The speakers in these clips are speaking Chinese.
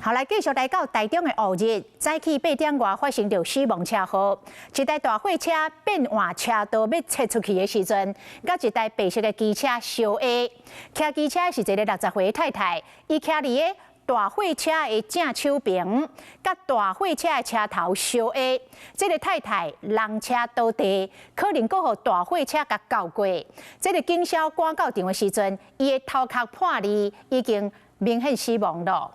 好，来继续来到台中的乌日，早起8点外发生着死亡车祸，一台大货车变换车道要切出去的时阵，甲一台白色的机车相压。骑机车是一个60岁的太太，伊骑伫个大货车的正手边，甲大货车的车头相压。这个太太人车倒地，可能阁互大货车甲交过。这个警消赶到场的时阵，伊的头壳破裂，已经明显死亡了。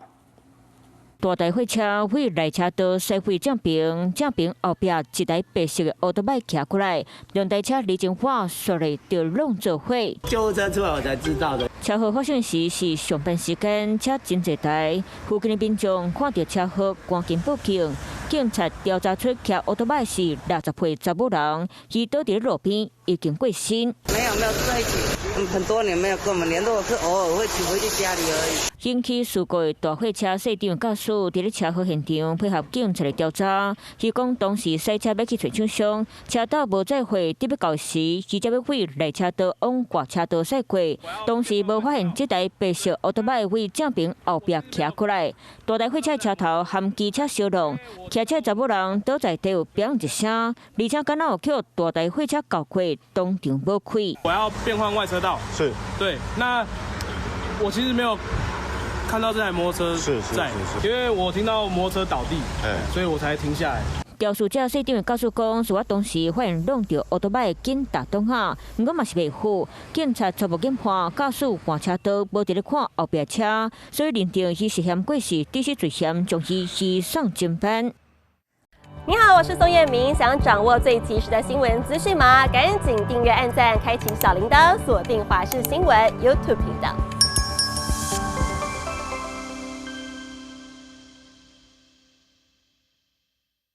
大台货车为内车道驶回正边，正边后壁一台白色的奥多麦骑过来，两台车离经化说了就弄做伙。救护车出来我才知道的。车祸发生时是上班时间，车真侪台。附近的民众看到车祸，赶紧报警。警察调查出骑奥多麦是60岁查某人，伊倒伫路边已经过身。没有住在一起，很多年没有跟我们联络，是偶尔会回去家里而已。 引起事故的大货车市长驾驶伫咧车祸现场配合警察的调查，伊讲当时赛车要去找厂商，车道无载货，得要到时，伊才要为内车道往大车道驶过。当时无发现这台白色奥多麦为正边后壁骑过来，大台货车车头含机车相撞，骑车查某人倒在地有砰一声，而且敢若有叫大台货车交过，当场无开。我要变换外车道，是对，那我其实没有。 看到这台摩托车在，因为我听到摩托车倒地，所以我才停下来。肇事者市长告诉讲，是我当时发现弄到奥多麦紧打东下，不过嘛是袂好。警察初步检判，驾驶换车道无伫咧看后壁车，所以认定伊是嫌过失致死罪嫌，将伊移送侦办。你好，我是宋彦明，想掌握最及时的新闻资讯吗？赶紧订阅、按赞、开启小铃铛，锁定华视新闻 YouTube 频道。